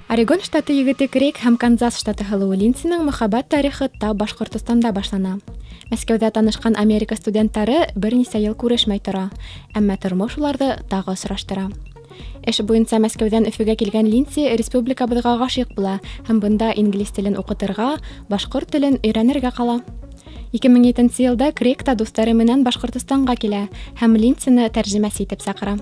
Орегон штаты егете Крейг һәм Канзас штаты һылыуы Линдсиның мөхәббәт тарихы та Башҡортостанда башлана. Мәскәүҙә танышҡан Америка студенттары бер нисә йыл күрешмәй тора, әммә тормош уларҙы тағы осраштыра. Эш буйынса Мәскәүҙән Өфөгә килгән Линдси республикабыҙға ғашиҡ була һәм бында инглиз телен уҡытырға, башҡорт телен өйрәнергә ҡала. 2007 йылда Крейг та дуҫтары менән Башҡортостанға килә һәм Линдсины тәржемәсе итеп саҡыра.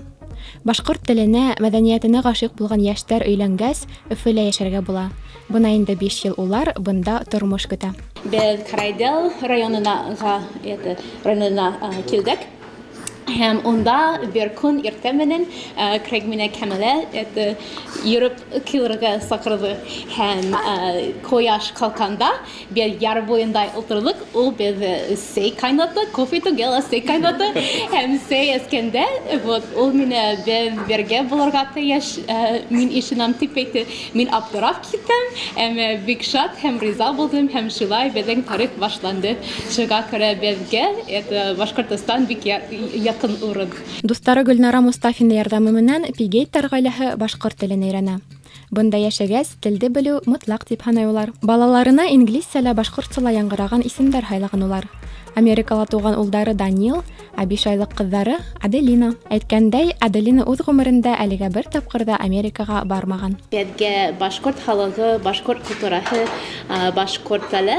Башҡорт теленә, мәҙәниәтенә ғашиҡ булған йәштәр өйләнгәс, Өфөлә йәшәргә була. Бына инде 5 йыл улар бында тормош көтә. Беҙ Карайдел районына килдек. Һәм унда бер көн иртә менән Крейг менән Кәмәлә йөрөп килергә саҡырҙы. Һәм ҡояш ҡалҡҡанда беҙ яр буйында ултырҙык. Ул беҙ сәй ҡайнатты, кофе түгел, сәй ҡайнатты. Һәм сәй эскәндә, ул мине беҙ бергә булырға тейеш, мин ишенәм тип әйтте. Мин аптырап киттем, әммә бик шат һәм риза булдым. Һәм шулай беҙҙең тарих башланды. Шуға күрә беҙгә Башҡортостан бик яҡын урын. Дуҫтары Гөлнара Мустафина ярҙамы менән Пигейттар ғаиләһе башҡорт телен өйрәнә. Бында йәшәгәс, телде белеү мотлаҡ дип һанай улар. Балаларына инглизсәлә, башҡортсала яңғыраған исемдәр һайлаған улар. Америкала тыуған улдары Данил, ә 5 айлыҡ ҡыҙҙары Аделина. Әйткәндәй, Аделина үҙ ғүмерендә әлегә бер тапҡыр да Америкаға бармаған. Беҙгә башҡорт халығы, башҡорт культураһы, башҡорт теле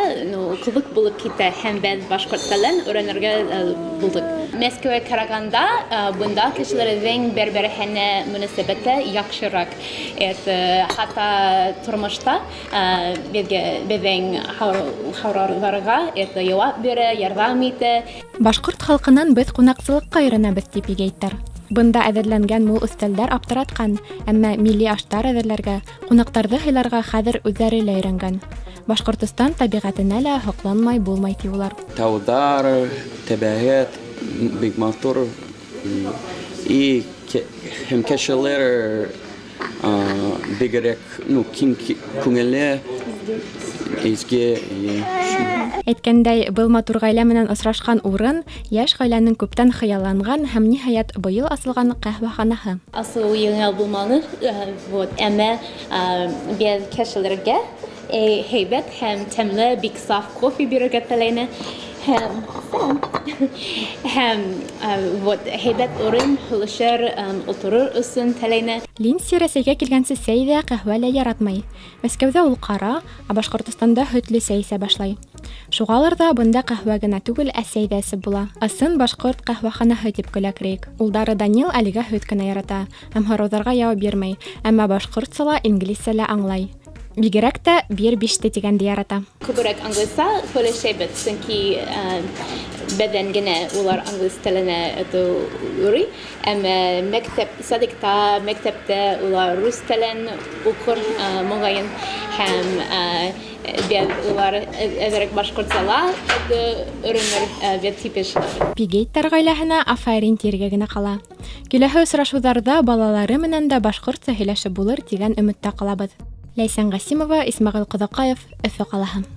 ҡыҙыҡ булып китә һәм беҙ башҡорт телен өйрәнергә булдык. Мәскәүгә ҡарағанда бында кешеләрҙең бер-береһенә мөнәсәбәте яҡшыраҡ. Хатта тормошта беҙҙең һорауҙарға яуап бирә, ярҙам итә. Башҡорт халҡынан беҙ ҡунаҡсылыҡҡа өйрәнәбеҙ тип Пигейттар. Бында әҙерләнгән мул өҫтәлдәр аптыратҡан, әммә милли аштар әҙерләргә, ҡунаҡтарҙы һыйларға хәҙер үҙҙәре лә өйрәнгән. Башҡортостан тәбиғәтенә лә һоҡланмай булмай ти улар. Тауҙар, тәбиғәт бик матур, һәм кешеләр бигерәк киң күңелле, изге. Әйткәндәй, был матур ғаилә менән осрашҡан урын йәш ғаиләнең күптән хыялланған һәм ниһайәт быйыл асылған ҡәһвәханаһы. Асыл еңел булманы, әммә беҙ кешеләргә һәйбәт һәм тәмле, бик саф кофе бирергә теләйне. Һәм һәйбәт урын һулышыр, ултырыр өсөн теләйне. Линдси Рәсәйгә килгәнсе сәй ҙә, ҡәһвә лә яратмай. Мәскәүҙә ул ҡара, ә Башҡортостанда һөтлө сәй эсә башлай. Шуғалыр ҙа бында ҡәһвә генә түгел, ә сәй ҙә эсеп була. Ысын башҡорт ҡәһвәханаһы тип көлә Крейг. Улдары Данил әлегә һөт кенә ярата һәм һорауҙарға яуап бирмәй, әммә башҡортсала, инглизсәлә аңлай. Бигерәк тә бир биште тигәнде ярата. Күберәк англизса һөйләшәбеҙ, сөнки беҙҙән генә улар англиз теленә өйрәй. Әммә садиҡта, мәктәптә улар рус телен уҡыр моғайын һәм беҙ улар әҙерәк башҡортсала өйрәнер беҙ тип ишетәбеҙ. Пигейттар ғаиләһенә афарин тиргә генә ҡала. Киләһе осрашыуҙарҙа балалары менән дә башҡортса һөйләшеп булыр тигән өмөттә ҡалабыҙ. Ләйсән Ғасимова, Исмәғил Ҡоҙаҡаев, Өфө ҡалаһы.